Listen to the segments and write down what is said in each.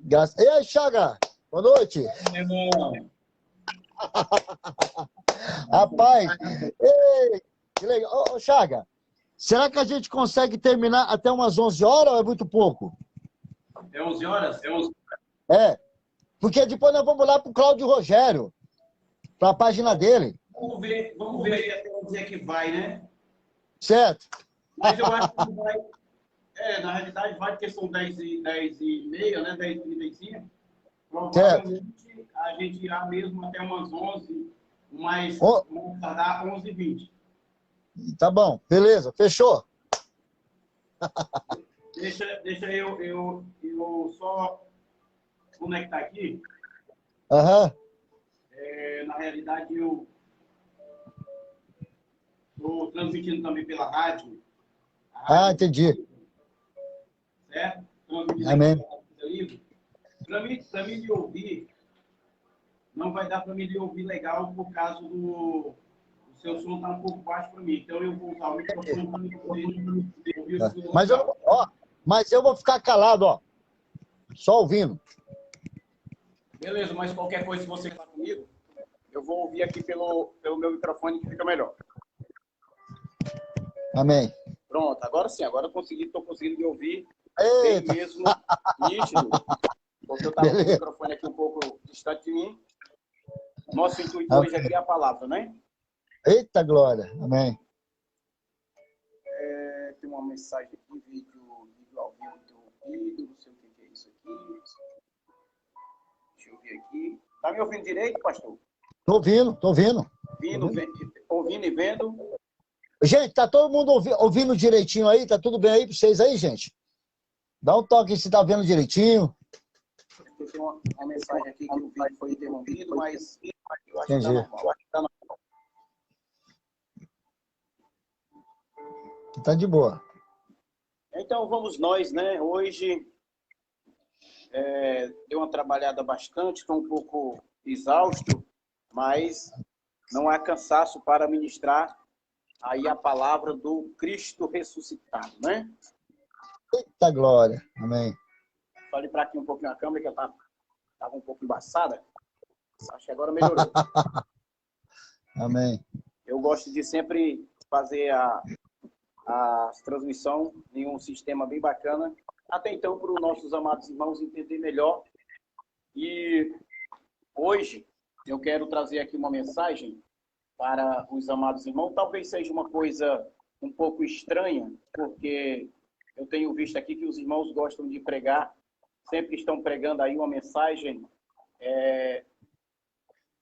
E aí, Chaga? Boa noite. Meu irmão. Rapaz, ei, que legal. Ô, Chaga, será que a gente consegue terminar até umas 11 horas ou é muito pouco? É 11 horas? É, porque depois nós vamos lá pro Cláudio Rogério, para a página dele. Vamos ver até onde é que vai, né? Certo? Mas eu acho que vai. Na realidade, vai, porque são 10 e meia, né? 10h35. Provavelmente a gente irá mesmo até umas 11, mais tardar 11h20. Tá bom, beleza, fechou. Deixa eu só conectar aqui. Aham. Na realidade, eu estou transmitindo também pela rádio. Entendi. Certo? Transmitindo Amém. pela livre. Para mim lhe ouvir, não vai dar para mim lhe ouvir legal por causa do seu som está um pouco baixo para mim. Então eu vou usar o microfone para me poder ouvir o seu. Mas eu vou ficar calado, ó. Só ouvindo. Beleza, mas qualquer coisa, se você falar comigo, eu vou ouvir aqui pelo meu microfone que fica melhor. Amém. Pronto, agora sim, agora estou conseguindo me ouvir bem Eita. mesmo, nítido, porque eu estava com o microfone aqui um pouco distante de mim. Nosso intuito hoje aqui é a palavra, né? Eita glória, amém. Tem uma mensagem aqui, vídeo ao vivo interrompido, não sei o que é isso aqui. Deixa eu ver aqui. Tá me ouvindo direito, pastor? Tô ouvindo. Ouvindo e vendo. Gente, tá todo mundo ouvindo direitinho aí? Tá tudo bem aí pra vocês aí, gente? Dá um toque se tá vendo direitinho. Tem uma mensagem aqui que o vídeo foi interrompido, mas eu acho que tá Entendi. normal. Tá de boa. Então vamos nós, né? Hoje deu uma trabalhada bastante, estou um pouco exausto, mas não há cansaço para ministrar aí a palavra do Cristo ressuscitado, né? Eita glória, amém. Falei para aqui um pouquinho a câmera, que estava um pouco embaçada. Acho que agora melhorou. Amém. Eu gosto de sempre fazer a transmissão em um sistema bem bacana, até então para os nossos amados irmãos entender melhor. E hoje eu quero trazer aqui uma mensagem para os amados irmãos. Talvez seja uma coisa um pouco estranha, porque eu tenho visto aqui que os irmãos gostam de pregar, sempre estão pregando aí uma mensagem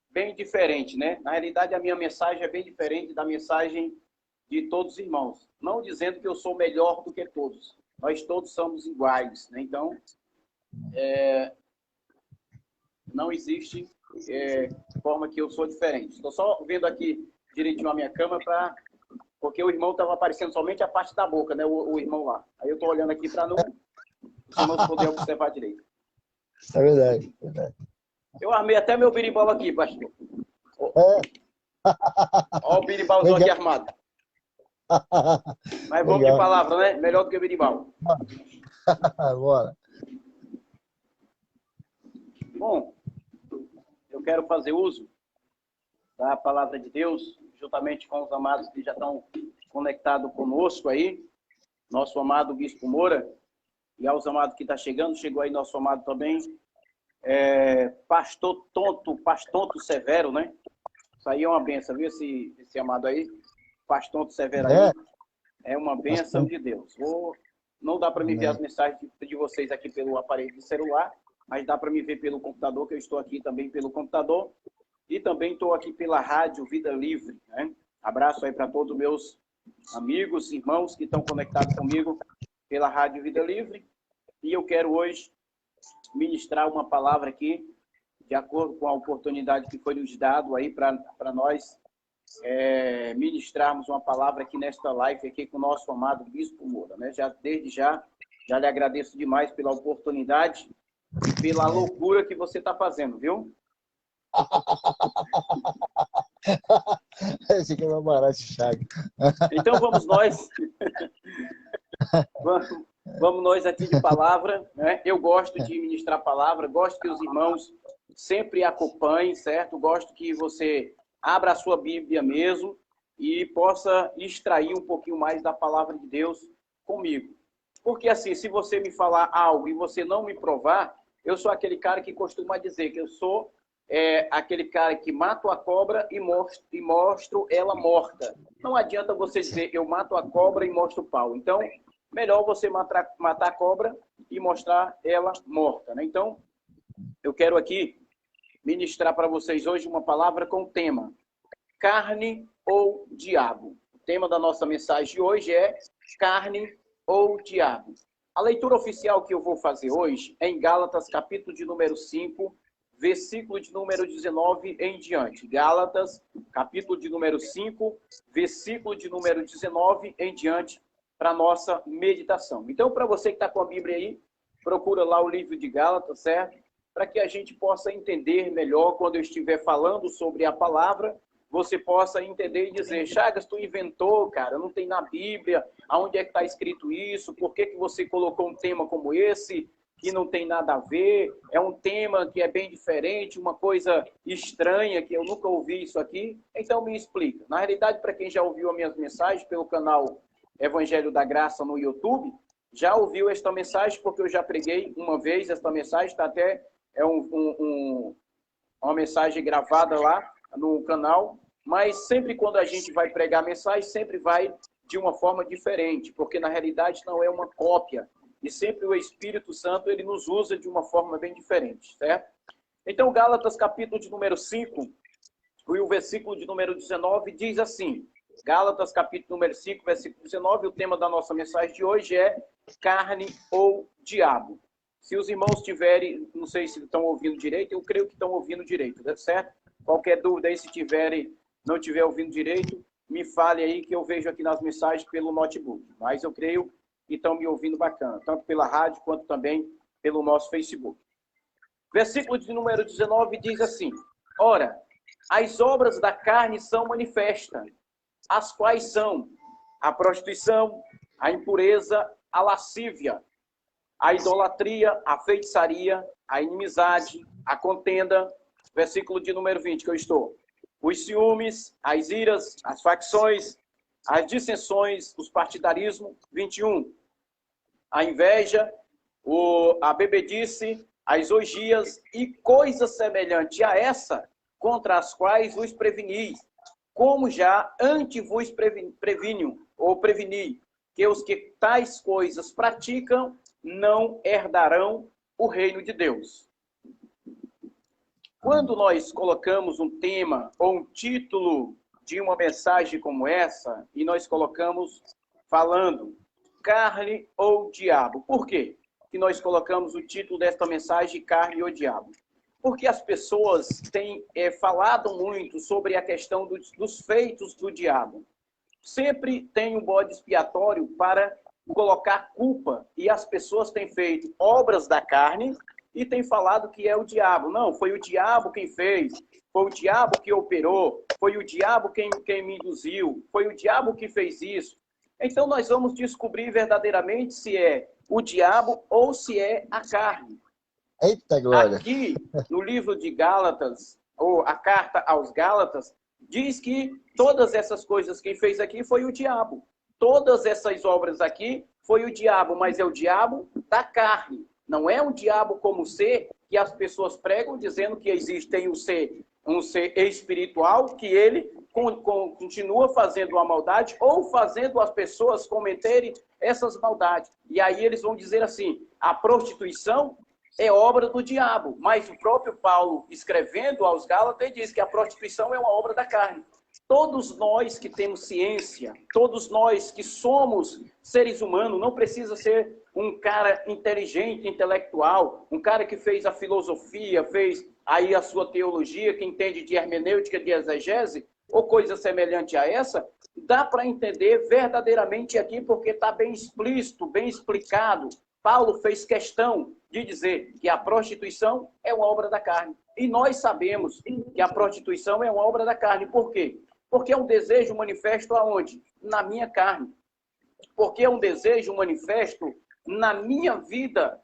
bem diferente, né? Na realidade, a minha mensagem é bem diferente da mensagem de todos os irmãos. Não dizendo que eu sou melhor do que todos. Nós todos somos iguais, né? Então, não existe forma que eu sou diferente. Estou só vendo aqui direitinho a minha câmera porque o irmão estava aparecendo somente a parte da boca, né? O irmão lá. Aí eu estou olhando aqui para os irmãos poderem observar direito. É verdade. Eu armei até meu birimbau aqui, pastor. Olha o birimbauzão aqui armado. Mas vamos de palavra, né? Melhor do que o birimbau. Bora. Bom, eu quero fazer uso da palavra de Deus, juntamente com os amados que já estão conectados conosco aí, nosso amado Bispo Moura, e aos amados que estão chegando, chegou aí nosso amado também, Pastor Tonto Severo, né? Isso aí é uma benção, viu, esse amado aí? Pastor Tonto Severo aí, é uma benção de Deus. Não dá para me ver as mensagens de vocês aqui pelo aparelho de celular, mas dá para me ver pelo computador, que eu estou aqui também pelo computador, e também estou aqui pela Rádio Vida Livre, né? Abraço aí para todos os meus amigos, irmãos que estão conectados comigo pela Rádio Vida Livre, e eu quero hoje ministrar uma palavra aqui, de acordo com a oportunidade que foi nos dado aí para nós ministrarmos uma palavra aqui nesta live aqui com o nosso amado Bispo Moura, né? Desde já lhe agradeço demais pela oportunidade e pela loucura que você está fazendo, viu? Esse aqui é meu barato, Chaga. Então vamos nós. Vamos nós aqui de palavra, né? Eu gosto de ministrar palavra, gosto que os irmãos sempre acompanhem, certo? Gosto que você abra a sua Bíblia mesmo e possa extrair um pouquinho mais da palavra de Deus comigo. Porque assim, se você me falar algo e você não me provar, eu sou aquele cara que costuma dizer que eu sou aquele cara que mato a cobra e mostro ela morta. Não adianta você dizer eu mato a cobra e mostro o pau. Então, melhor você matar a cobra e mostrar ela morta, né? Então, eu quero aqui ministrar para vocês hoje uma palavra com o tema carne ou diabo. O tema da nossa mensagem de hoje é carne ou diabo. A leitura oficial que eu vou fazer hoje é em Gálatas, capítulo de número 5, versículo de número 19 em diante. Gálatas, capítulo de número 5, versículo de número 19 em diante, para a nossa meditação. Então, para você que está com a Bíblia aí, procura lá o livro de Gálatas, certo? Para que a gente possa entender melhor quando eu estiver falando sobre a palavra, você possa entender e dizer, Chagas, tu inventou, cara, não tem na Bíblia, aonde é que está escrito isso, por que que você colocou um tema como esse, que não tem nada a ver, é um tema que é bem diferente, uma coisa estranha, que eu nunca ouvi isso aqui, então me explica. Na realidade, para quem já ouviu as minhas mensagens pelo canal Evangelho da Graça no YouTube, já ouviu esta mensagem, porque eu já preguei uma vez esta mensagem, está até uma mensagem gravada lá no canal, mas sempre quando a gente vai pregar a mensagem, sempre vai de uma forma diferente, porque na realidade não é uma cópia, e sempre o Espírito Santo ele nos usa de uma forma bem diferente, certo? Então, Gálatas, capítulo de número 5, e o versículo de número 19 diz assim, Gálatas, capítulo número 5, versículo 19, o tema da nossa mensagem de hoje é carne ou diabo. Se os irmãos tiverem, não sei se estão ouvindo direito, eu creio que estão ouvindo direito, certo? Qualquer dúvida aí, se tiverem, não estiver ouvindo direito, me fale aí que eu vejo aqui nas mensagens pelo notebook. Mas eu creio que estão me ouvindo bacana, tanto pela rádio quanto também pelo nosso Facebook. Versículo de número 19 diz assim, ora, as obras da carne são manifestas, as quais são a prostituição, a impureza, a lascívia, a idolatria, a feitiçaria, a inimizade, a contenda, versículo de número 20 que eu estou, os ciúmes, as iras, as facções, as dissensões, os partidarismos, 21, a inveja, a bebedice, as orgias e coisas semelhantes a essa, contra as quais vos prevenis, como já antes vos preveni, que os que tais coisas praticam não herdarão o reino de Deus. Quando nós colocamos um tema ou um título de uma mensagem como essa, e nós colocamos falando carne ou diabo, por quê que nós colocamos o título desta mensagem carne ou diabo? Porque as pessoas têm falado muito sobre a questão dos feitos do diabo. Sempre tem um bode expiatório para colocar culpa, e as pessoas têm feito obras da carne e têm falado que é o diabo. Não, foi o diabo quem fez, foi o diabo que operou, foi o diabo quem me induziu, foi o diabo que fez isso. Então nós vamos descobrir verdadeiramente se é o diabo ou se é a carne. Eita glória! Aqui, no livro de Gálatas, ou a carta aos Gálatas, diz que todas essas coisas quem fez aqui foi o diabo. Todas essas obras aqui foi o diabo, mas é o diabo da carne. Não é um diabo como ser que as pessoas pregam dizendo que existe um ser espiritual, que ele continua fazendo a maldade ou fazendo as pessoas cometerem essas maldades. E aí eles vão dizer assim, a prostituição é obra do diabo. Mas o próprio Paulo, escrevendo aos Gálatas, diz que a prostituição é uma obra da carne. Todos nós que temos ciência, todos nós que somos seres humanos, não precisa ser um cara inteligente, intelectual, um cara que fez a filosofia, fez aí a sua teologia, que entende de hermenêutica, de exegese, ou coisa semelhante a essa, dá para entender verdadeiramente aqui, porque está bem explícito, bem explicado. Paulo fez questão de dizer que a prostituição é uma obra da carne. E nós sabemos que a prostituição é uma obra da carne. Por quê? Porque é um desejo manifesto aonde? Na minha carne. Porque é um desejo manifesto na minha vida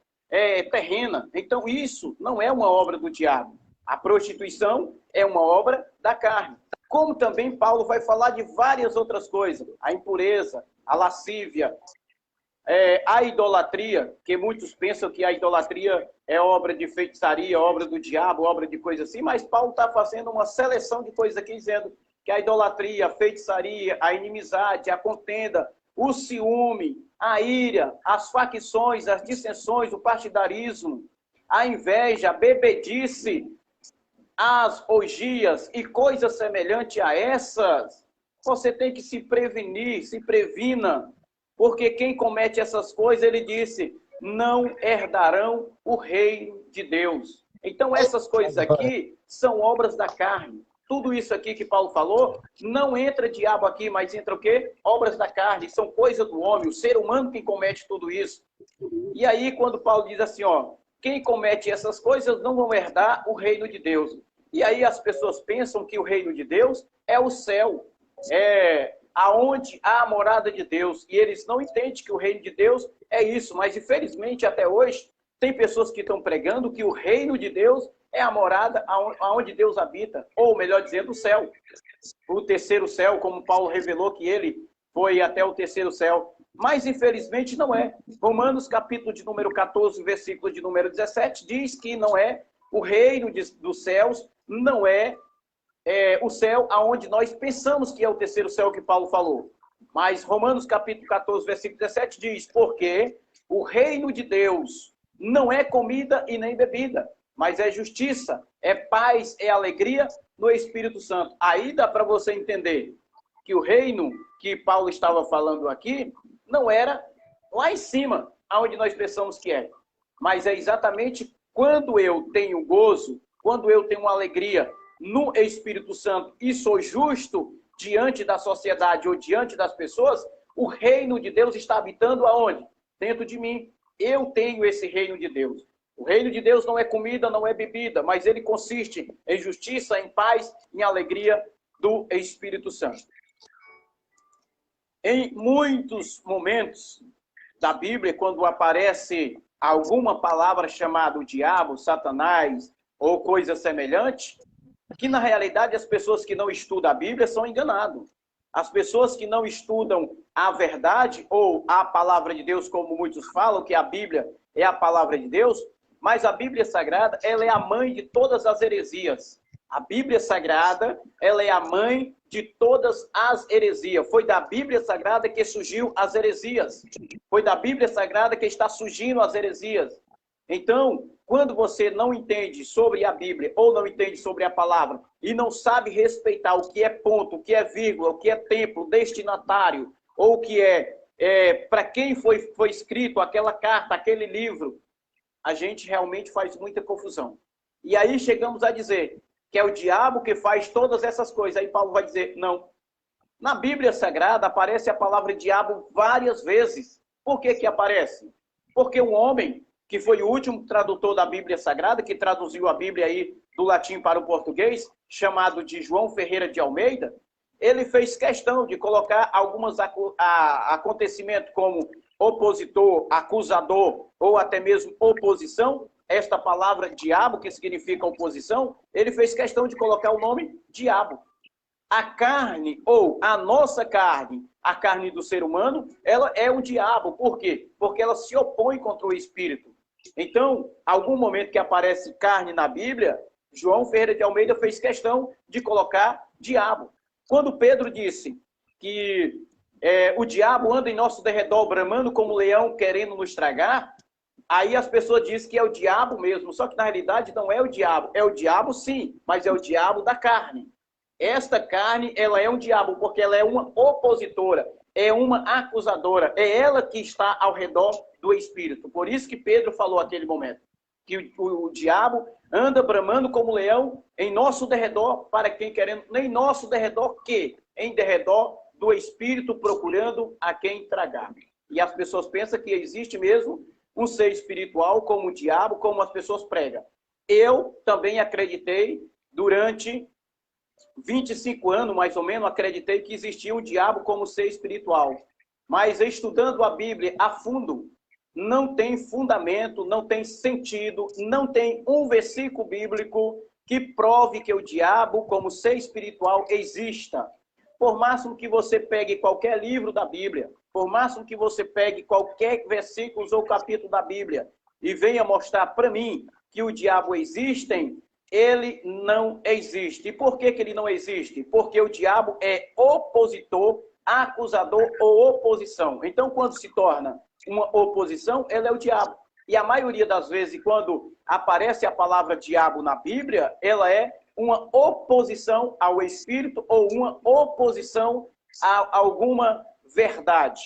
terrena. Então, isso não é uma obra do diabo. A prostituição é uma obra da carne. Como também Paulo vai falar de várias outras coisas. A impureza, a lascívia, a idolatria, que muitos pensam que a idolatria é obra de feitiçaria, obra do diabo, obra de coisa assim, mas Paulo está fazendo uma seleção de coisas aqui, dizendo que a idolatria, a feitiçaria, a inimizade, a contenda, o ciúme, a ira, as facções, as dissensões, o partidarismo, a inveja, a bebedice, as orgias e coisas semelhantes a essas, você tem que se prevenir, se previna, porque quem comete essas coisas, ele disse, não herdarão o reino de Deus. Então, essas coisas aqui são obras da carne. Tudo isso aqui que Paulo falou, não entra diabo aqui, mas entra o quê? Obras da carne, são coisas do homem, o ser humano que comete tudo isso. E aí, quando Paulo diz assim, ó, quem comete essas coisas não vão herdar o reino de Deus. E aí as pessoas pensam que o reino de Deus é o céu, aonde há a morada de Deus. E eles não entendem que o reino de Deus é isso. Mas, infelizmente, até hoje, tem pessoas que estão pregando que o reino de Deus é a morada aonde Deus habita. Ou, melhor dizendo, o céu. O terceiro céu, como Paulo revelou que ele foi até o terceiro céu. Mas, infelizmente, não é. Romanos, capítulo de número 14, versículo de número 17, diz que não é o reino dos céus, não é o céu aonde nós pensamos que é o terceiro céu que Paulo falou. Mas Romanos capítulo 14, versículo 17 diz, porque o reino de Deus não é comida e nem bebida, mas é justiça, é paz, é alegria no Espírito Santo. Aí dá para você entender que o reino que Paulo estava falando aqui não era lá em cima, aonde nós pensamos que é. Mas é exatamente quando eu tenho gozo, quando eu tenho alegria no Espírito Santo e sou justo diante da sociedade ou diante das pessoas, o reino de Deus está habitando aonde? Dentro de mim. Eu tenho esse reino de Deus. O reino de Deus não é comida, não é bebida, mas ele consiste em justiça, em paz, em alegria do Espírito Santo. Em muitos momentos da Bíblia, quando aparece alguma palavra chamada o diabo, Satanás ou coisa semelhante, que na realidade as pessoas que não estudam a Bíblia são enganadas. As pessoas que não estudam a verdade ou a palavra de Deus, como muitos falam, que a Bíblia é a palavra de Deus, mas a Bíblia Sagrada, ela é a mãe de todas as heresias. A Bíblia Sagrada, ela é a mãe de todas as heresias. Foi da Bíblia Sagrada que surgiu as heresias. Foi da Bíblia Sagrada que está surgindo as heresias. Então, quando você não entende sobre a Bíblia ou não entende sobre a palavra e não sabe respeitar o que é ponto, o que é vírgula, o que é tempo, destinatário, ou o que para quem foi escrito aquela carta, aquele livro, a gente realmente faz muita confusão. E aí chegamos a dizer que é o diabo que faz todas essas coisas. Aí Paulo vai dizer, não. Na Bíblia Sagrada aparece a palavra diabo várias vezes. Por que que aparece? Porque um homem que foi o último tradutor da Bíblia Sagrada, que traduziu a Bíblia aí do latim para o português, chamado de João Ferreira de Almeida, ele fez questão de colocar alguns acontecimentos como opositor, acusador ou até mesmo oposição, esta palavra diabo, que significa oposição, ele fez questão de colocar o nome diabo. A carne, ou a nossa carne, a carne do ser humano, ela é o diabo. Por quê? Porque ela se opõe contra o Espírito. Então, algum momento que aparece carne na Bíblia, João Ferreira de Almeida fez questão de colocar diabo. Quando Pedro disse que o diabo anda em nosso derredor, bramando como leão, querendo nos tragar, aí as pessoas dizem que é o diabo mesmo, só que na realidade não é o diabo sim, mas é o diabo da carne. Esta carne, ela é um diabo, porque ela é uma opositora, é uma acusadora, é ela que está ao redor do Espírito. Por isso que Pedro falou naquele momento, que o diabo anda bramando como leão em nosso derredor, para quem querendo, nem nosso derredor que? Em derredor do Espírito, procurando a quem tragar. E as pessoas pensam que existe mesmo um ser espiritual como o diabo, como as pessoas pregam. Eu também acreditei, durante 25 anos, mais ou menos, acreditei que existia um diabo como ser espiritual. Mas estudando a Bíblia a fundo, não tem fundamento, não tem sentido, não tem um versículo bíblico que prove que o diabo, como ser espiritual, exista. Por máximo que você pegue qualquer livro da Bíblia, por máximo que você pegue qualquer versículo ou capítulo da Bíblia e venha mostrar para mim que o diabo existe, ele não existe. E por que ele não existe? Porque o diabo é opositor, acusador ou oposição. Então, quando se torna uma oposição, ele é o diabo. E a maioria das vezes, quando aparece a palavra diabo na Bíblia, ela é uma oposição ao Espírito ou uma oposição a alguma verdade.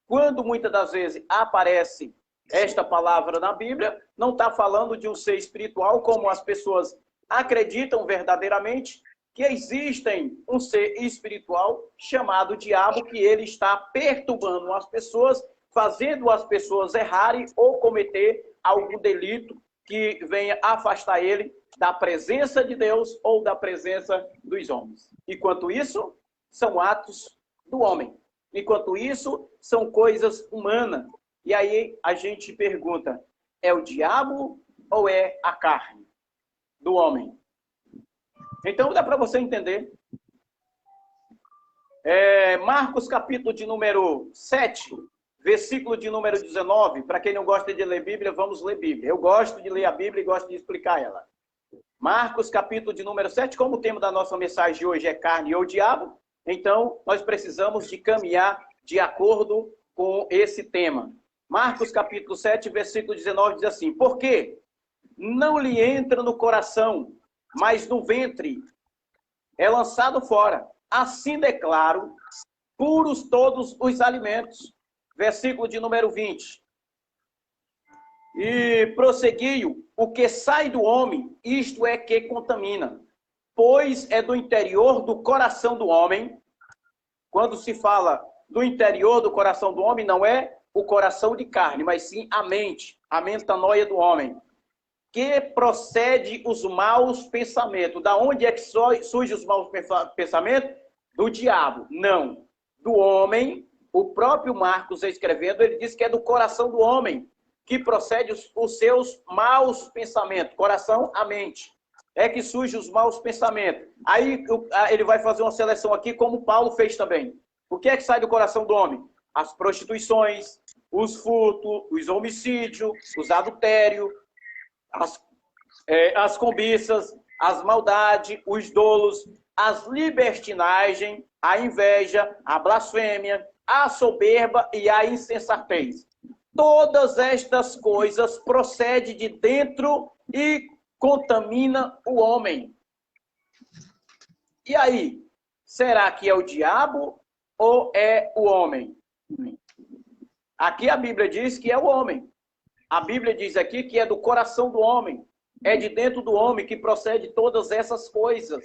Quando muitas das vezes aparece esta palavra na Bíblia, não está falando de um ser espiritual, como as pessoas acreditam verdadeiramente, que existe um ser espiritual chamado diabo, que ele está perturbando as pessoas, fazendo as pessoas errarem ou cometer algum delito que venha afastar ele da presença de Deus ou da presença dos homens. Enquanto isso, são atos do homem. Enquanto isso, são coisas humanas. E aí a gente pergunta, é o diabo ou é a carne do homem? Então dá para você entender. Marcos capítulo de número 7, versículo de número 19. Para quem não gosta de ler Bíblia, vamos ler Bíblia. Eu gosto de ler a Bíblia e gosto de explicar ela. Marcos capítulo de número 7, como o tema da nossa mensagem de hoje é carne ou diabo, então nós precisamos de caminhar de acordo com esse tema. Marcos capítulo 7, versículo 19 diz assim: porque não lhe entra no coração, mas no ventre é lançado fora. Assim declaro, puros todos os alimentos. Versículo de número 20. E prosseguiu, o que sai do homem, isto é que contamina, pois é do interior do coração do homem. Quando se fala do interior do coração do homem, não é o coração de carne, mas sim a metanoia do homem, que procede os maus pensamentos. Da onde é que surge os maus pensamentos? Do diabo. Não. Do homem. O próprio Marcos escrevendo, ele diz que é do coração do homem que procede os seus maus pensamentos. Coração, a mente. É que surgem os maus pensamentos. Aí ele vai fazer uma seleção aqui, como Paulo fez também. O que é que sai do coração do homem? As prostituições, os furtos, os homicídios, os adultérios, as cobiças, as maldades, os dolos, as libertinagens, a inveja, a blasfêmia, a soberba e a insensatez. Todas estas coisas procedem de dentro e contamina o homem. E aí, será que é o diabo ou é o homem? Aqui a Bíblia diz que é o homem. A Bíblia diz aqui que é do coração do homem. É de dentro do homem que procede todas essas coisas.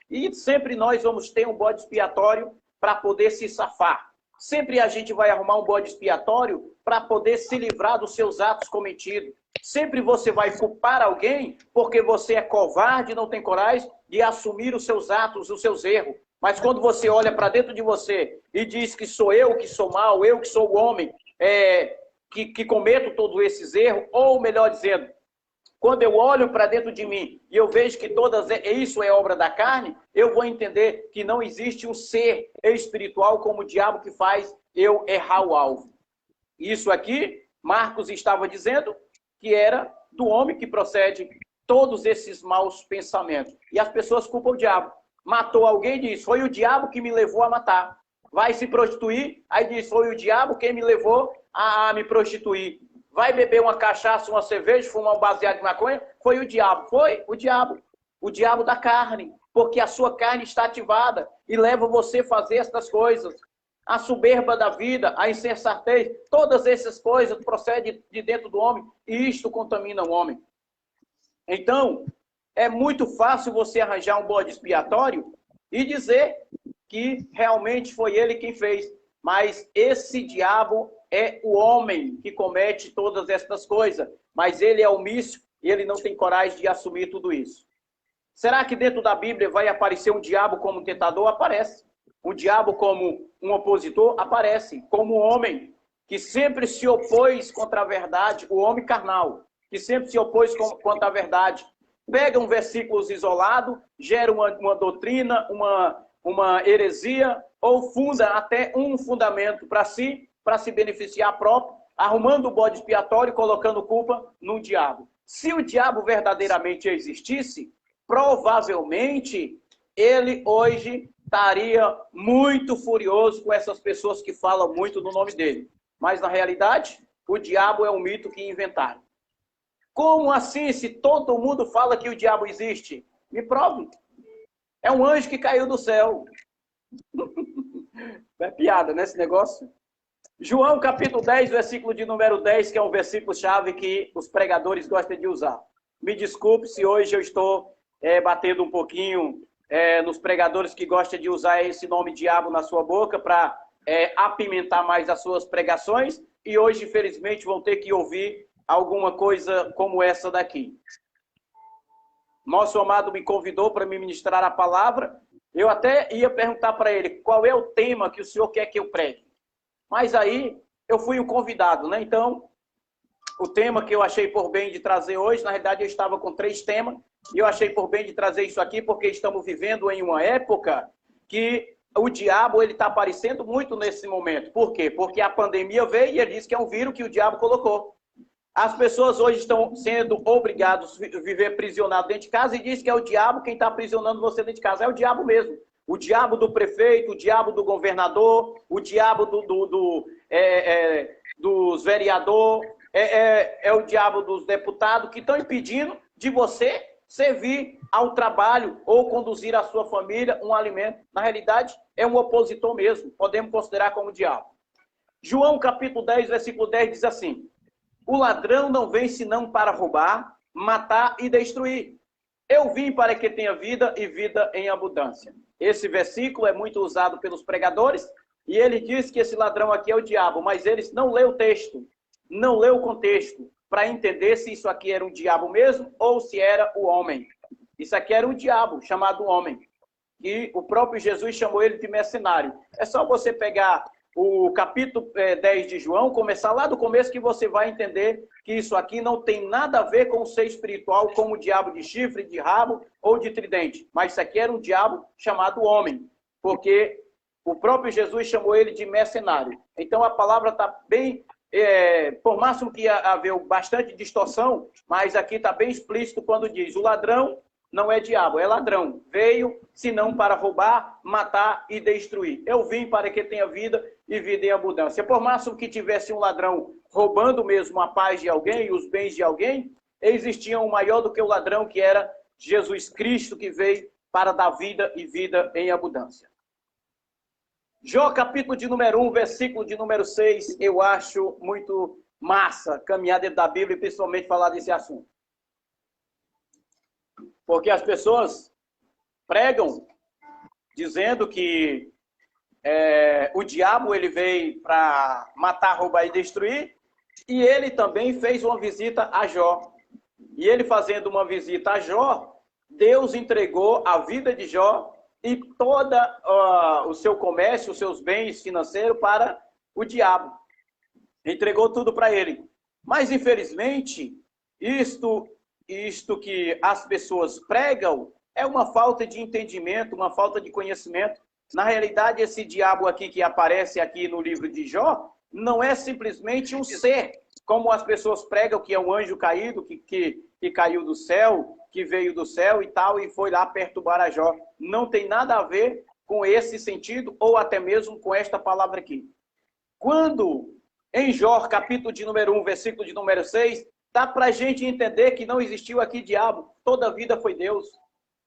E sempre nós vamos ter um bode expiatório para poder se safar. Sempre a gente vai arrumar um bode expiatório para poder se livrar dos seus atos cometidos. Sempre você vai culpar alguém porque você é covarde e não tem coragem de assumir os seus atos, os seus erros. Mas quando você olha para dentro de você e diz que sou eu que sou mau, eu que sou o homem que cometo todos esses erros, ou melhor dizendo, quando eu olho para dentro de mim e eu vejo que isso é obra da carne, eu vou entender que não existe um ser espiritual como o diabo que faz eu errar o alvo. Isso aqui, Marcos estava dizendo que era do homem que procede todos esses maus pensamentos. E as pessoas culpam o diabo. Matou alguém e diz, foi o diabo que me levou a matar. Vai se prostituir, aí diz, foi o diabo quem me levou a me prostituir. Vai beber uma cachaça, uma cerveja, fumar um baseado de maconha, foi o diabo. Foi o diabo da carne, porque a sua carne está ativada e leva você a fazer essas coisas. A soberba da vida, a insensatez, todas essas coisas procedem de dentro do homem e isto contamina o homem. Então, é muito fácil você arranjar um bode expiatório e dizer que realmente foi ele quem fez. Mas esse diabo é o homem que comete todas essas coisas. Mas ele é omisso e ele não tem coragem de assumir tudo isso. Será que dentro da Bíblia vai aparecer um diabo como um tentador? Aparece. Um diabo como um opositor? Aparece. Como um homem que sempre se opôs contra a verdade, o homem carnal, que sempre se opôs contra a verdade, pega um versículo isolado, gera uma doutrina, uma heresia, ou funda até um fundamento para si, para se beneficiar próprio, arrumando o bode expiatório e colocando culpa no diabo. Se o diabo verdadeiramente existisse, provavelmente ele hoje estaria muito furioso com essas pessoas que falam muito no nome dele. Mas, na realidade, o diabo é um mito que inventaram. Como assim, se todo mundo fala que o diabo existe? Me prove. É um anjo que caiu do céu. É piada, né, esse negócio? João, capítulo 10, versículo de número 10, que é um versículo-chave que os pregadores gostam de usar. Me desculpe se hoje eu estou batendo um pouquinho nos pregadores que gostam de usar esse nome diabo na sua boca para apimentar mais as suas pregações, e hoje, infelizmente, vão ter que ouvir alguma coisa como essa daqui. Nosso amado me convidou para me ministrar a palavra. Eu até ia perguntar para ele qual é o tema que o senhor quer que eu pregue. Mas aí eu fui o convidado, né? Então, o tema que eu achei por bem de trazer hoje, na realidade eu estava com 3 temas, e eu achei por bem de trazer isso aqui porque estamos vivendo em uma época que o diabo ele está aparecendo muito nesse momento. Por quê? Porque a pandemia veio e ele disse que é um vírus que o diabo colocou. As pessoas hoje estão sendo obrigadas a viver aprisionadas dentro de casa e diz que é o diabo quem está aprisionando você dentro de casa. É o diabo mesmo. O diabo do prefeito, o diabo do governador, o diabo dos vereadores, é o diabo dos deputados que estão impedindo de você servir ao trabalho ou conduzir a sua família um alimento. Na realidade, é um opositor mesmo. Podemos considerar como diabo. João capítulo 10, versículo 10 diz assim: o ladrão não vem senão para roubar, matar e destruir. Eu vim para que tenha vida e vida em abundância. Esse versículo é muito usado pelos pregadores e ele diz que esse ladrão aqui é o diabo, mas eles não lê o texto, não lê o contexto para entender se isso aqui era um diabo mesmo ou se era o homem. Isso aqui era um diabo chamado homem. E o próprio Jesus chamou ele de mercenário. É só você pegar o capítulo 10 de João, começar lá do começo que você vai entender que isso aqui não tem nada a ver com o ser espiritual, como o diabo de chifre, de rabo ou de tridente. Mas isso aqui era um diabo chamado homem, porque o próprio Jesus chamou ele de mercenário. Então a palavra está bem, por máximo que havia bastante distorção, mas aqui está bem explícito quando diz: o ladrão não é diabo, é ladrão. Veio, senão para roubar, matar e destruir. Eu vim para que tenha vida e vida em abundância. Por máximo que tivesse um ladrão roubando mesmo a paz de alguém, os bens de alguém, existia um maior do que o ladrão, que era Jesus Cristo, que veio para dar vida e vida em abundância. Jó, capítulo de número 1, versículo de número 6, eu acho muito massa caminhar dentro da Bíblia e principalmente falar desse assunto. Porque as pessoas pregam dizendo que o diabo ele veio para matar, roubar e destruir, e ele também fez uma visita a Jó. E ele fazendo uma visita a Jó, Deus entregou a vida de Jó e todo o seu comércio, os seus bens financeiros para o diabo. Entregou tudo para ele. Mas, infelizmente, isto que as pessoas pregam é uma falta de entendimento, uma falta de conhecimento. Na realidade, esse diabo aqui que aparece aqui no livro de Jó, não é simplesmente um ser, como as pessoas pregam, que é um anjo caído, que caiu do céu, que veio do céu e tal, e foi lá perturbar a Jó. Não tem nada a ver com esse sentido, ou até mesmo com esta palavra aqui. Quando, em Jó, capítulo de número 1, versículo de número 6, dá para a gente entender que não existiu aqui diabo. Toda a vida foi Deus.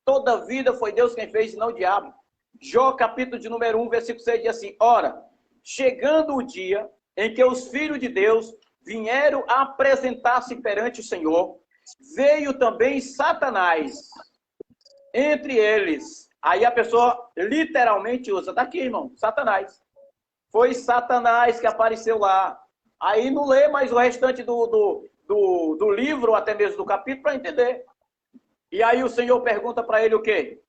Toda a vida foi Deus quem fez, e não o diabo. Jó, capítulo de número 1, versículo 6, diz assim: ora, chegando o dia em que os filhos de Deus vieram a apresentar-se perante o Senhor, veio também Satanás entre eles. Aí a pessoa literalmente usa, tá aqui, irmão, Satanás. Foi Satanás que apareceu lá. Aí não lê mais o restante do livro, ou até mesmo do capítulo, para entender. E aí o Senhor pergunta para ele o quê?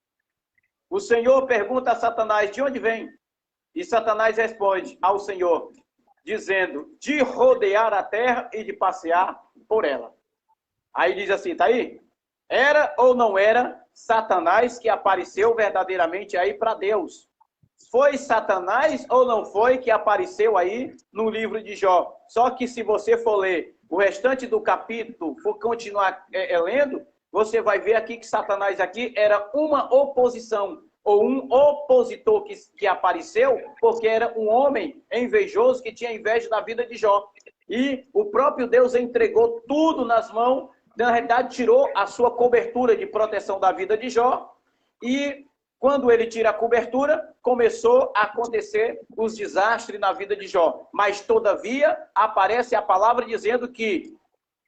O Senhor pergunta a Satanás: de onde vem? E Satanás responde ao Senhor: dizendo de rodear a terra e de passear por ela. Aí diz assim, tá aí? Era ou não era Satanás que apareceu verdadeiramente aí para Deus? Foi Satanás ou não foi que apareceu aí no livro de Jó? Só que se você for ler o restante do capítulo, for continuar lendo, você vai ver aqui que Satanás aqui era uma oposição, ou um opositor que apareceu, porque era um homem invejoso que tinha inveja da vida de Jó. E o próprio Deus entregou tudo nas mãos, na realidade tirou a sua cobertura de proteção da vida de Jó, e quando ele tira a cobertura, começou a acontecer os desastres na vida de Jó. Mas, todavia, aparece a palavra dizendo que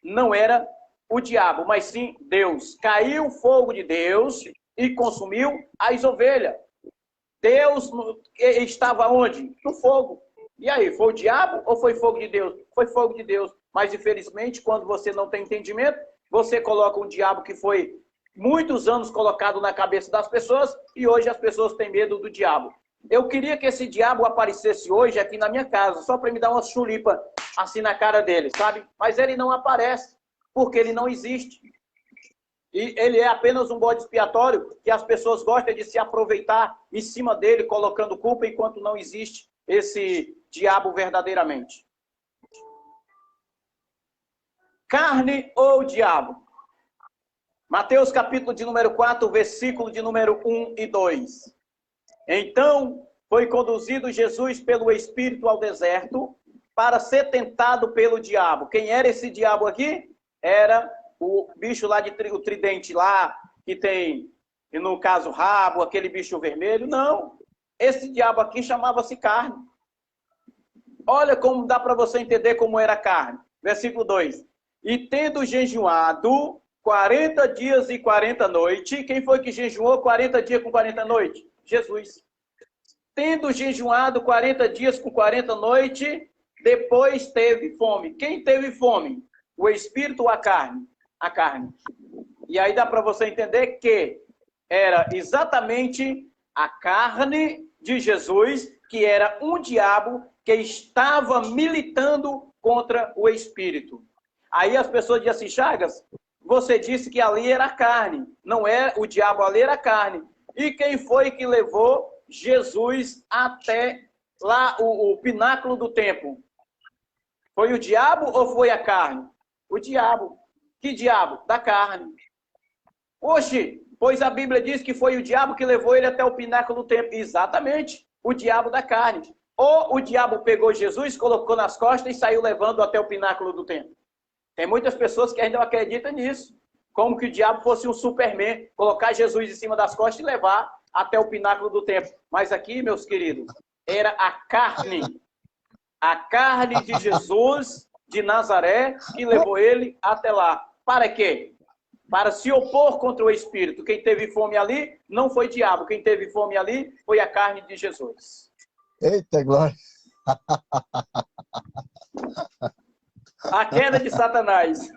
não era o diabo, mas sim Deus. Caiu o fogo de Deus e consumiu as ovelhas. Deus estava onde? No fogo. E aí, foi o diabo ou foi fogo de Deus? Foi fogo de Deus. Mas, infelizmente, quando você não tem entendimento, você coloca um diabo que foi muitos anos colocado na cabeça das pessoas e hoje as pessoas têm medo do diabo. Eu queria que esse diabo aparecesse hoje aqui na minha casa, só para me dar uma chulipa assim na cara dele, sabe? Mas ele não aparece, porque ele não existe. E ele é apenas um bode expiatório que as pessoas gostam de se aproveitar em cima dele, colocando culpa, enquanto não existe esse diabo verdadeiramente. Carne ou diabo? Mateus capítulo de número 4, versículo de número 1 e 2. Então foi conduzido Jesus pelo Espírito ao deserto para ser tentado pelo diabo. Quem era esse diabo aqui? Era o bicho lá o tridente lá, que tem, no caso, rabo, aquele bicho vermelho. Não, esse diabo aqui chamava-se carne. Olha como dá para você entender como era a carne. Versículo 2. E tendo jejuado 40 dias e 40 noites. Quem foi que jejuou 40 dias com 40 noites? Jesus. Tendo jejuado 40 dias com 40 noites, depois teve fome. Quem teve fome? O espírito ou a carne? A carne. E aí dá para você entender que era exatamente a carne de Jesus, que era um diabo que estava militando contra o espírito. Aí as pessoas dizem assim, Chagas, você disse que ali era carne, não é o diabo, ali era carne. E quem foi que levou Jesus até lá o pináculo do templo? Foi o diabo ou foi a carne? O diabo. Que diabo? Da carne. Oxe, pois a Bíblia diz que foi o diabo que levou ele até o pináculo do templo. Exatamente, o diabo da carne. Ou o diabo pegou Jesus, colocou nas costas e saiu levando até o pináculo do templo. Tem muitas pessoas que ainda não acreditam nisso. Como que o diabo fosse um Superman, colocar Jesus em cima das costas e levar até o pináculo do templo. Mas aqui, meus queridos, era a carne de Jesus de Nazaré que levou ele até lá. Para quê? Para se opor contra o Espírito. Quem teve fome ali não foi diabo. Quem teve fome ali foi a carne de Jesus. Eita, glória! A queda de Satanás.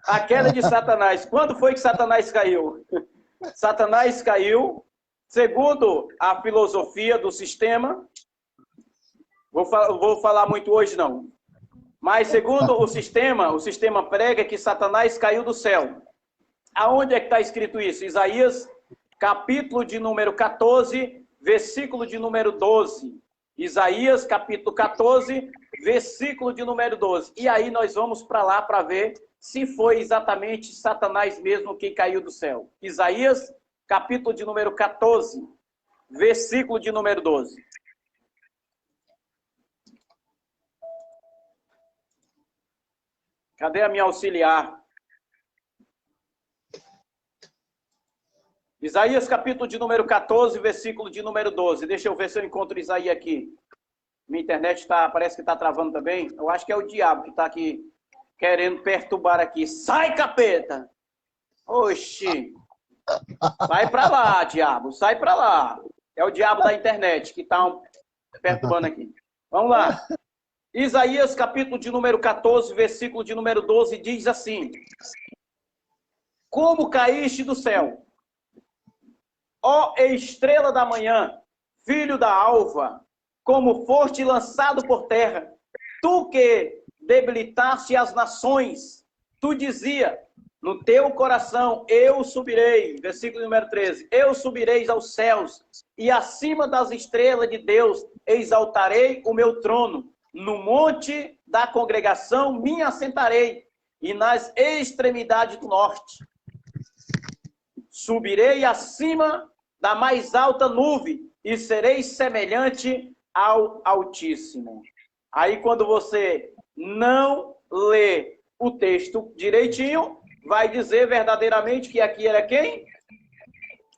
A queda de Satanás. Quando foi que Satanás caiu? Satanás caiu, segundo a filosofia do sistema. Vou falar muito hoje, não. Mas segundo o sistema prega que Satanás caiu do céu. Aonde é que está escrito isso? Isaías, capítulo de número 14, versículo de número 12. Isaías, capítulo 14, versículo de número 12. E aí nós vamos para lá para ver se foi exatamente Satanás mesmo que caiu do céu. Isaías, capítulo de número 14, versículo de número 12. Cadê a minha auxiliar? Isaías, capítulo de número 14, versículo de número 12. Deixa eu ver se eu encontro Isaías aqui. Minha internet parece que está travando também. Eu acho que é o diabo que está aqui querendo perturbar aqui. Sai, capeta! Oxi! Sai para lá, diabo. Sai para lá. É o diabo da internet que está perturbando aqui. Vamos lá. Isaías, capítulo de número 14, versículo de número 12, diz assim: Como caíste do céu, ó estrela da manhã, filho da alva, como foste lançado por terra. Tu que debilitaste as nações, tu dizia no teu coração, eu subirei, versículo número 13, eu subirei aos céus, e acima das estrelas de Deus exaltarei o meu trono. No monte da congregação me assentarei, e nas extremidades do norte. Subirei acima da mais alta nuvem, e serei semelhante ao Altíssimo. Aí quando você não lê o texto direitinho, vai dizer verdadeiramente que aqui era quem?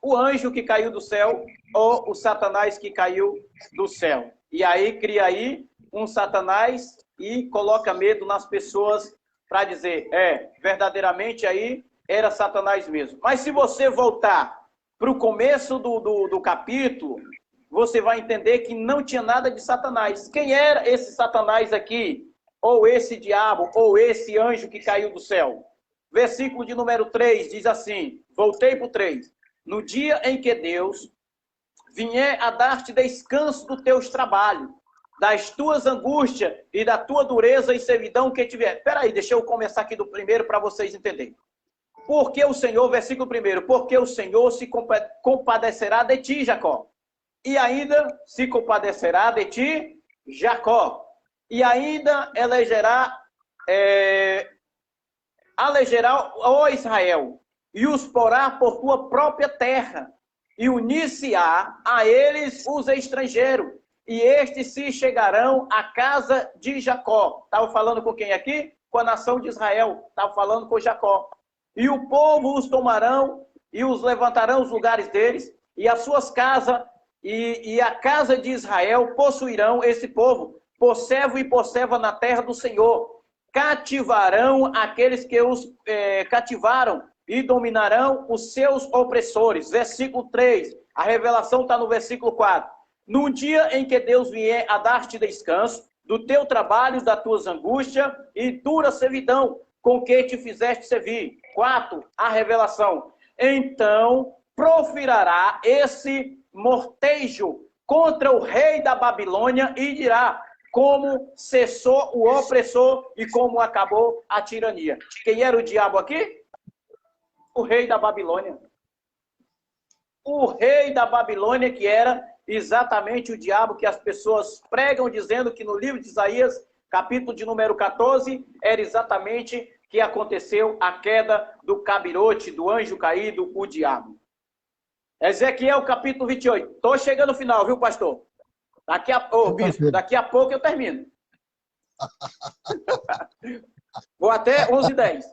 O anjo que caiu do céu, ou o Satanás que caiu do céu. E aí cria aí um Satanás e coloca medo nas pessoas para dizer, verdadeiramente aí era Satanás mesmo. Mas se você voltar para o começo do capítulo, você vai entender que não tinha nada de Satanás. Quem era esse Satanás aqui? Ou esse diabo, ou esse anjo que caiu do céu? Versículo de número 3 diz assim, voltei para o 3. No dia em que Deus vier a dar-te descanso dos teus trabalhos, das tuas angústias e da tua dureza e servidão que tiver. Espera aí, deixa eu começar aqui do primeiro para vocês entenderem. Porque o Senhor, versículo 1, porque o Senhor se compadecerá de ti, Jacó. E ainda se compadecerá de ti, Jacó. E ainda alegerá, ó Israel, e os porá por tua própria terra, e unir-se-á a eles os estrangeiros, e estes se chegarão à casa de Jacó. Estava falando com quem aqui? Com a nação de Israel. Estava falando com Jacó. E o povo os tomarão, e os levantarão os lugares deles, e as suas casas, e a casa de Israel possuirão esse povo, por servo e por serva na terra do Senhor. Cativarão aqueles que os cativaram, e dominarão os seus opressores. Versículo 3, a revelação está no versículo 4. No dia em que Deus vier a dar-te descanso, do teu trabalho, das tuas angústias e dura servidão, com que te fizeste servir. 4, a revelação. Então profirará esse mortejo contra o rei da Babilônia e dirá como cessou o opressor e como acabou a tirania. Quem era o diabo aqui? O rei da Babilônia. O rei da Babilônia, que era exatamente o diabo que as pessoas pregam, dizendo que no livro de Isaías, capítulo de número 14, era exatamente que aconteceu a queda do cabirote, do anjo caído, o diabo. Ezequiel, capítulo 28. Estou chegando no final, viu, pastor? Bispo, daqui a pouco eu termino. Vou até 11h10.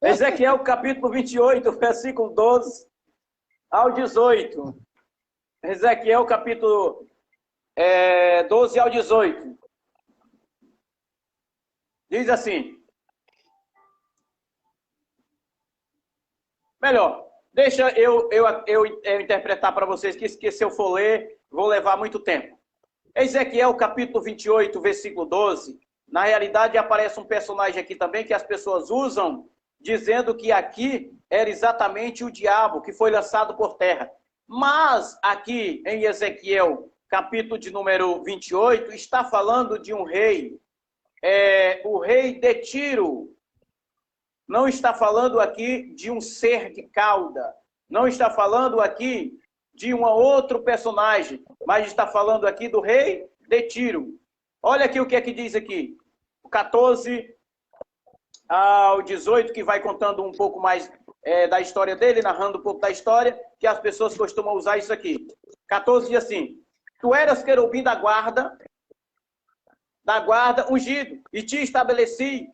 Ezequiel, capítulo 28, versículo 12 ao 18. Ezequiel, capítulo 12 ao 18. Diz assim. Melhor, deixa eu interpretar para vocês, que se eu for ler, vou levar muito tempo. Ezequiel, capítulo 28, versículo 12. Na realidade, aparece um personagem aqui também que as pessoas usam, dizendo que aqui era exatamente o diabo que foi lançado por terra. Mas aqui em Ezequiel, capítulo de número 28, está falando de um rei, o rei de Tiro. Não está falando aqui de um ser de cauda. Não está falando aqui de um outro personagem, mas está falando aqui do rei de Tiro. Olha aqui o que é que diz aqui. O 14 ao 18, que vai contando um pouco mais da história dele, narrando um pouco da história, que as pessoas costumam usar isso aqui. 14 diz assim: tu eras querubim da guarda ungido, e te estabeleci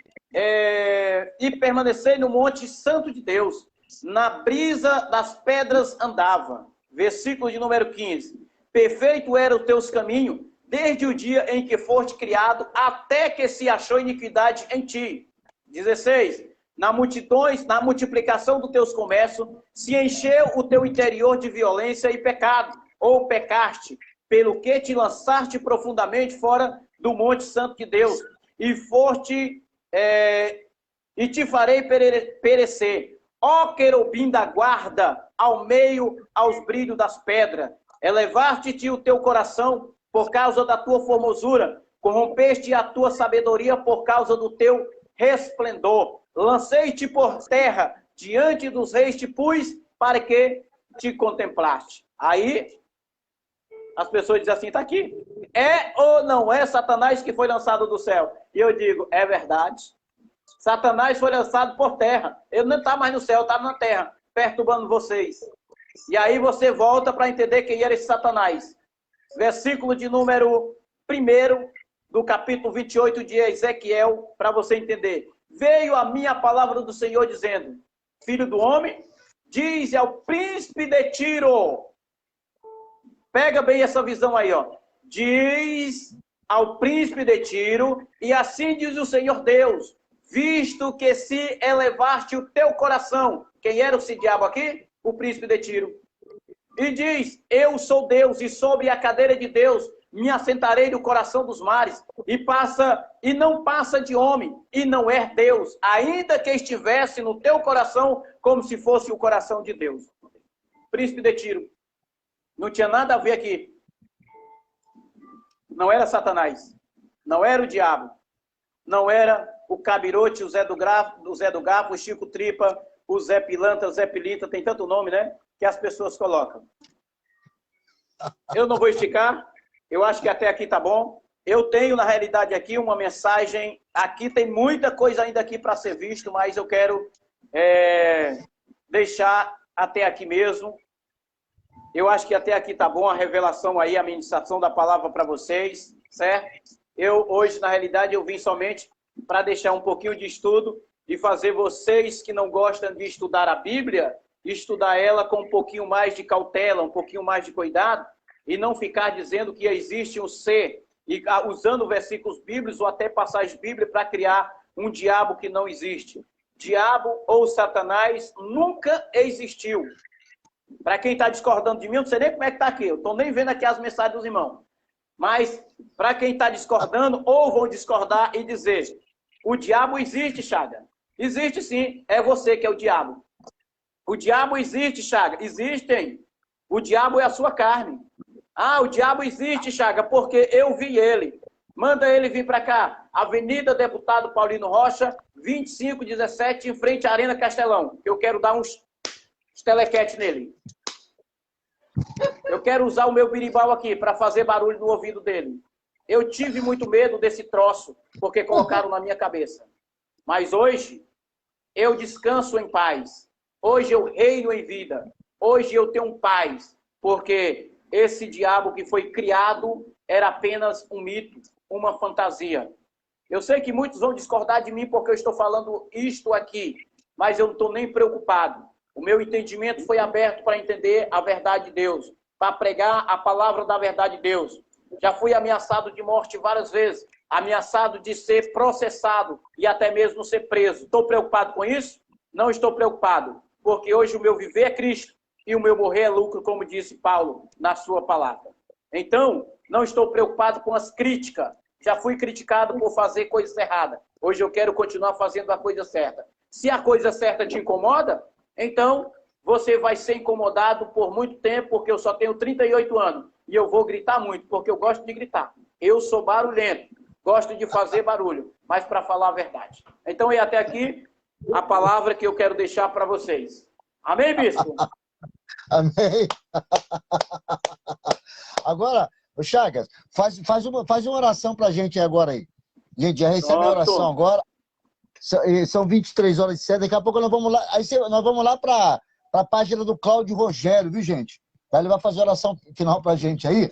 e permaneci no monte santo de Deus, na brisa das pedras andava. Versículo de número 15. Perfeito era os teus caminhos, desde o dia em que foste criado, até que se achou iniquidade em ti. 16. Na multiplicação dos teus comércios, se encheu o teu interior de violência e pecado, ou pecaste, pelo que te lançaste profundamente fora do monte santo de Deus, e te farei perecer, ó querubim da guarda, ao meio, aos brilhos das pedras. Elevar-te o teu coração por causa da tua formosura, corrompeste a tua sabedoria por causa do teu resplendor. Lancei-te por terra, diante dos reis te pus, para que te contemplaste. Aí, as pessoas dizem assim, está aqui. É ou não é Satanás que foi lançado do céu? E eu digo, é verdade. Satanás foi lançado por terra. Ele não está mais no céu, está na terra, perturbando vocês. E aí você volta para entender quem era esse Satanás. Versículo de número 1 do capítulo 28 de Ezequiel, para você entender. Veio a minha palavra do Senhor dizendo, filho do homem, diz ao príncipe de Tiro. Pega bem essa visão aí, ó. Diz ao príncipe de Tiro, e assim diz o Senhor Deus, visto que se elevaste o teu coração. Quem era esse diabo aqui? O príncipe de Tiro. E diz, eu sou Deus, e sobre a cadeira de Deus me assentarei no coração dos mares, e não passa de homem, e não é Deus, ainda que estivesse no teu coração, como se fosse o coração de Deus. Príncipe de Tiro. Não tinha nada a ver aqui. Não era Satanás. Não era o diabo. Não era o Cabirote, o Zé do Garfo, o Chico Tripa, o Zé Pilantra, o Zé Pilintra, tem tanto nome, né? Que as pessoas colocam. Eu não vou esticar. Eu acho que até aqui tá bom. Eu tenho, na realidade, aqui uma mensagem. Aqui tem muita coisa ainda aqui para ser visto, mas eu quero deixar até aqui mesmo. Eu acho que até aqui tá bom a revelação aí, a ministração da palavra para vocês, certo? Eu, hoje, na realidade, eu vim somente para deixar um pouquinho de estudo e fazer vocês que não gostam de estudar a Bíblia, estudar ela com um pouquinho mais de cautela, um pouquinho mais de cuidado, e não ficar dizendo que existe um ser, e usando versículos bíblicos ou até passagens bíblicas para criar um diabo que não existe. Diabo ou Satanás nunca existiu. Para quem está discordando de mim, eu não sei nem como é que está aqui. Eu estou nem vendo aqui as mensagens dos irmãos. Mas, para quem está discordando, ou vão discordar e dizer, o diabo existe, Chaga. Existe sim, é você que é o diabo. O diabo existe, Chaga. Existem. O diabo é a sua carne. Ah, o diabo existe, Chaga, porque eu vi ele. Manda ele vir para cá. Avenida Deputado Paulino Rocha, 2517, em frente à Arena Castelão. Eu quero dar uns telequete nele. Eu quero usar o meu birimbau aqui para fazer barulho no ouvido dele. Eu tive muito medo desse troço, porque colocaram na minha cabeça. Mas hoje, eu descanso em paz. Hoje eu reino em vida. Hoje eu tenho paz, porque esse diabo que foi criado era apenas um mito, uma fantasia. Eu sei que muitos vão discordar de mim porque eu estou falando isto aqui, mas eu não estou nem preocupado. O meu entendimento foi aberto para entender a verdade de Deus, para pregar a palavra da verdade de Deus. Já fui ameaçado de morte várias vezes, ameaçado de ser processado e até mesmo ser preso. Estou preocupado com isso? Não estou preocupado, porque hoje o meu viver é Cristo e o meu morrer é lucro, como disse Paulo na sua palavra. Então, não estou preocupado com as críticas. Já fui criticado por fazer coisas erradas. Hoje eu quero continuar fazendo a coisa certa. Se a coisa certa te incomoda, então você vai ser incomodado por muito tempo, porque eu só tenho 38 anos. E eu vou gritar muito, porque eu gosto de gritar. Eu sou barulhento, gosto de fazer barulho, mas para falar a verdade. Então, é até aqui a palavra que eu quero deixar para vocês. Amém, bispo? Amém. Agora, Chagas, faz uma oração para a gente agora aí. Gente, já recebe a oração agora. São 23h07, daqui a pouco nós vamos lá. Aí nós vamos lá para a página do Cláudio Rogério, viu, gente? Ele vai fazer a oração final para a gente aí.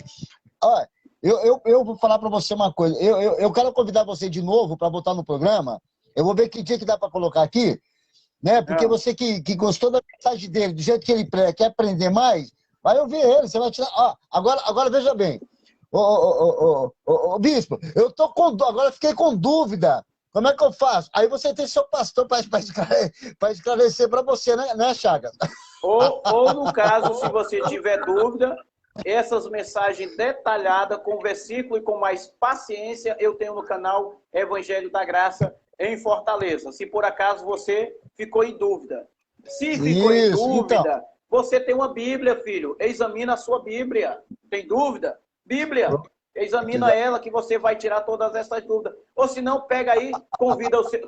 Olha, eu vou falar para você uma coisa. Eu quero convidar você de novo para voltar no programa. Eu vou ver que dia que dá para colocar aqui, né? Porque você que gostou da mensagem dele, do jeito que ele quer aprender mais, vai ouvir ele. Você vai tirar. Ó, agora veja bem. Bispo, agora fiquei com dúvida. Como é que eu faço? Aí você tem seu pastor para esclarecer para você, né, Chagas? Ou, no caso, se você tiver dúvida, essas mensagens detalhadas, com versículo e com mais paciência, eu tenho no canal Evangelho da Graça em Fortaleza. Se por acaso você ficou em dúvida. Se ficou em dúvida, então, você tem uma Bíblia, filho. Examina a sua Bíblia. Tem dúvida? Bíblia. Examina ela que você vai tirar todas essas dúvidas. Ou se não, pega aí,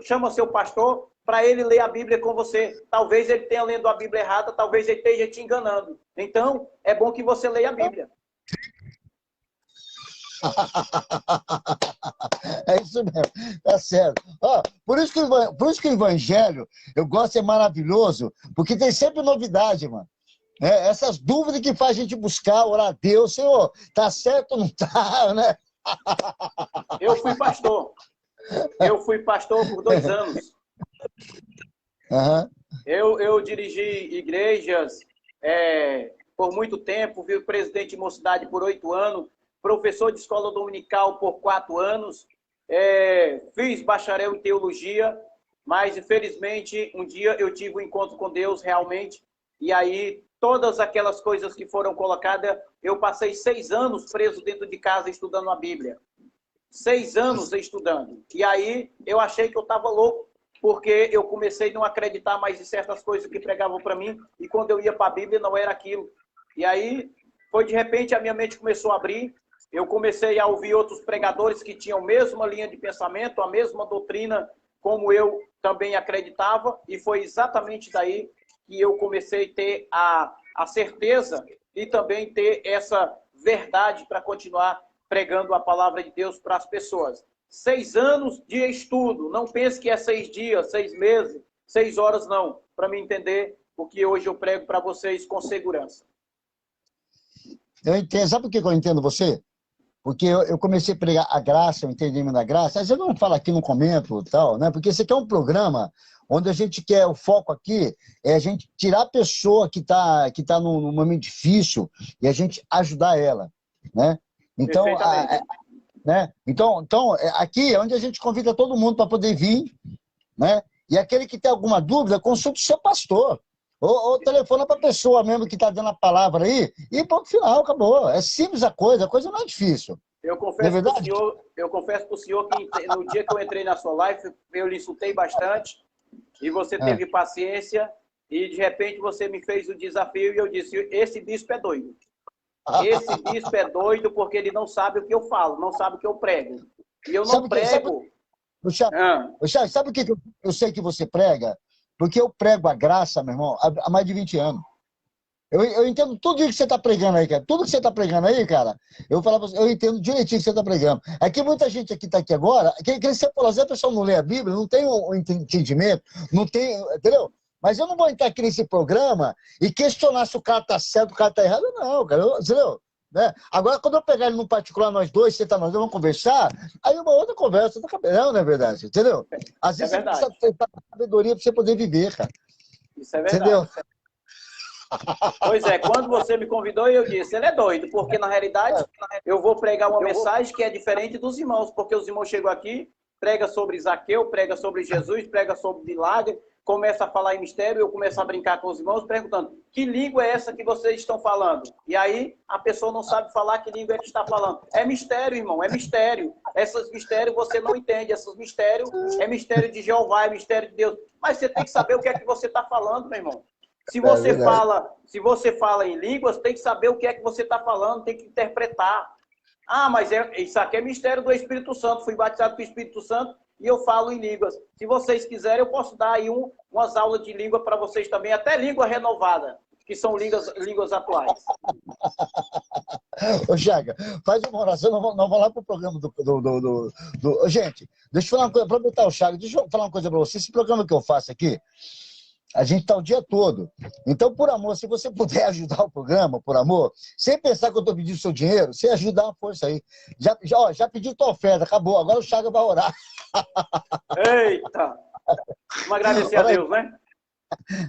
chama seu pastor para ele ler a Bíblia com você. Talvez ele tenha lendo a Bíblia errada, talvez ele esteja te enganando. Então, é bom que você leia a Bíblia. É isso mesmo, tá certo. Ó, por isso que o evangelho, eu gosto, é maravilhoso, porque tem sempre novidade, mano. Essas dúvidas que faz a gente buscar, orar a Deus, Senhor, tá certo ou não tá, né? Eu fui pastor. Eu fui pastor por 2 anos. Uhum. Eu dirigi igrejas por muito tempo, fui presidente de mocidade por 8 anos, professor de escola dominical por 4 anos, fiz bacharel em teologia, mas infelizmente um dia eu tive um encontro com Deus realmente, e aí todas aquelas coisas que foram colocadas, eu passei 6 anos preso dentro de casa estudando a Bíblia. 6 anos estudando. E aí eu achei que eu estava louco, porque eu comecei a não acreditar mais em certas coisas que pregavam para mim, e quando eu ia para a Bíblia não era aquilo. E aí, foi de repente, a minha mente começou a abrir, eu comecei a ouvir outros pregadores que tinham a mesma linha de pensamento, a mesma doutrina, como eu também acreditava, e foi exatamente daí que eu comecei a ter a certeza e também ter essa verdade para continuar pregando a palavra de Deus para as pessoas. 6 anos de estudo, não pense que é 6 dias, 6 meses, 6 horas, não, para me entender o que hoje eu prego para vocês com segurança. Eu entendo, sabe por que eu entendo você? Porque eu comecei a pregar a graça, o entendimento da graça. Às vezes eu não falo aqui, não comento e tal, né? Porque esse aqui é um programa onde a gente quer, o foco aqui é a gente tirar a pessoa que tá num momento difícil e a gente ajudar ela, né? Então, né? Então, aqui é onde a gente convida todo mundo para poder vir, né? E aquele que tem alguma dúvida, consulte o seu pastor. Ou telefona para a pessoa mesmo que está dando a palavra aí, e ponto final, acabou. É simples a coisa não é difícil. Eu confesso para o senhor que no dia que eu entrei na sua live, eu lhe insultei bastante, e você teve paciência, e de repente você me fez o desafio, e eu disse, esse bispo é doido. Esse bispo é doido porque ele não sabe o que eu falo, não sabe o que eu prego. E eu não prego... Sabe o que eu sei que você prega? Porque eu prego a graça, meu irmão, há mais de 20 anos. Eu entendo tudo que você está pregando aí, cara. Tudo que você está pregando aí, cara, eu entendo direitinho o que você está pregando. Aqui, muita gente aqui está aqui agora, que você falou, a pessoa não lê a Bíblia, não tem um entendimento, não tem, entendeu? Mas eu não vou entrar aqui nesse programa e questionar se o cara está certo, o cara está errado, não, cara. Entendeu? Né? Agora, quando eu pegar ele no particular, nós dois, você tá nós dois, vamos conversar, aí uma outra conversa, não é verdade, entendeu? Às vezes você precisa ter sabedoria para você poder viver, cara. Isso é verdade. Entendeu? Pois é, quando você me convidou, eu disse, ele é doido, porque na realidade eu vou pregar uma mensagem que é diferente dos irmãos, porque os irmãos chegam aqui, prega sobre Zaqueu, prega sobre Jesus, prega sobre milagre, começa a falar em mistério, eu começo a brincar com os irmãos, perguntando, que língua é essa que vocês estão falando? E aí a pessoa não sabe falar que língua é que está falando. É mistério, irmão, é mistério. Esses mistérios você não entende, esses mistérios é mistério de Jeová, é mistério de Deus. Mas você tem que saber o que é que você está falando, meu irmão. Se você fala em línguas, tem que saber o que é que você está falando, tem que interpretar. Ah, mas isso aqui é mistério do Espírito Santo, fui batizado com o Espírito Santo e eu falo em línguas. Se vocês quiserem, eu posso dar aí umas aulas de língua para vocês também, até língua renovada, que são línguas atuais. Ô, Chaga, faz uma oração, não vou lá para o programa Gente, deixa eu falar uma coisa, aproveitar o Chaga, deixa eu falar uma coisa para você. Esse programa que eu faço aqui, a gente está o dia todo. Então, por amor, se você puder ajudar o programa, por amor, sem pensar que eu estou pedindo seu dinheiro, você ajuda uma força aí. Já pedi tua oferta, acabou. Agora o Chaga vai orar. Eita! Vamos agradecer a Deus, né?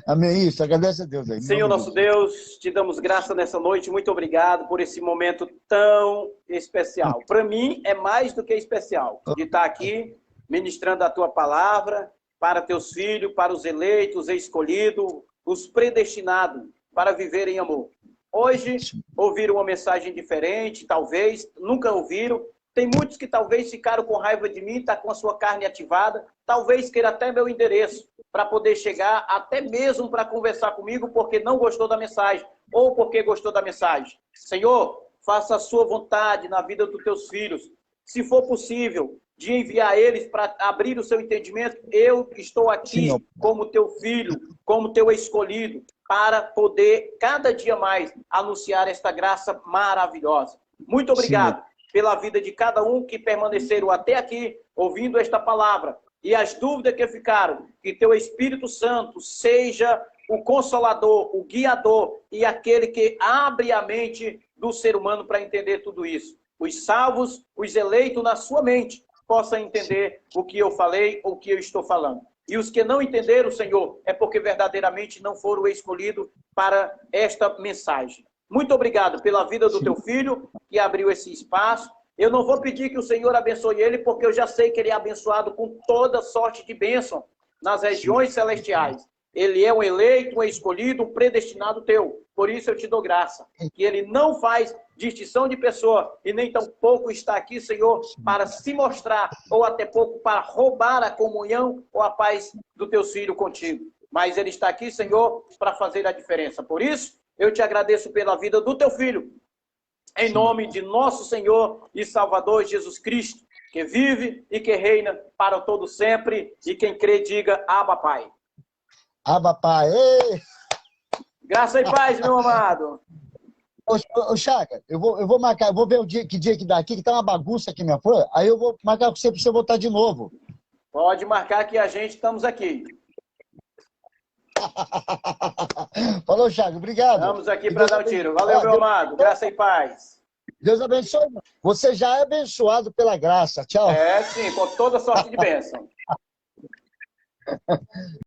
Amém. Isso, agradece a Deus aí. Senhor nosso Deus, te damos graça nessa noite. Muito obrigado por esse momento tão especial. Para mim, é mais do que especial de estar aqui ministrando a tua palavra para teus filhos, para os eleitos, escolhidos, os predestinados para viver em amor. Hoje, ouviram uma mensagem diferente, talvez, nunca ouviram. Tem muitos que talvez ficaram com raiva de mim, está com a sua carne ativada, talvez queira até meu endereço, para poder chegar, até mesmo para conversar comigo, porque não gostou da mensagem, ou porque gostou da mensagem. Senhor, faça a sua vontade na vida dos teus filhos. Se for possível, de enviar eles para abrir o seu entendimento, eu estou aqui como teu filho, como teu escolhido, para poder cada dia mais anunciar esta graça maravilhosa. Muito obrigado pela vida de cada um que permaneceram até aqui, ouvindo esta palavra. E as dúvidas que ficaram, que teu Espírito Santo seja o consolador, o guiador e aquele que abre a mente do ser humano para entender tudo isso. Os salvos, os eleitos na sua mente, possam entender o que eu falei, o que eu estou falando. E os que não entenderam, Senhor, é porque verdadeiramente não foram escolhidos para esta mensagem. Muito obrigado pela vida do teu filho, que abriu esse espaço. Eu não vou pedir que o Senhor abençoe ele, porque eu já sei que ele é abençoado com toda sorte de bênção nas regiões celestiais. Ele é um eleito, um escolhido, um predestinado teu. Por isso eu te dou graça. Que ele não faz distinção de pessoa e nem tampouco está aqui, Senhor, para se mostrar ou até pouco para roubar a comunhão ou a paz do teu filho contigo. Mas ele está aqui, Senhor, para fazer a diferença. Por isso, eu te agradeço pela vida do teu filho. Em nome de nosso Senhor e Salvador Jesus Cristo, que vive e que reina para todo sempre. E quem crê, diga, Abba, Pai. Abba, Pai. Ei! Graça e paz, meu amado. Ô, Chaga, eu vou marcar, eu vou ver que dia que dá aqui, que tá uma bagunça aqui, minha fã. Aí eu vou marcar com você para você voltar de novo. Pode marcar que a gente estamos aqui. Falou, Chaga, obrigado. Estamos aqui para dar o tiro. Valeu, meu amado. Graça e paz. Deus abençoe. Você já é abençoado pela graça. Tchau. É, sim, com toda sorte de bênção.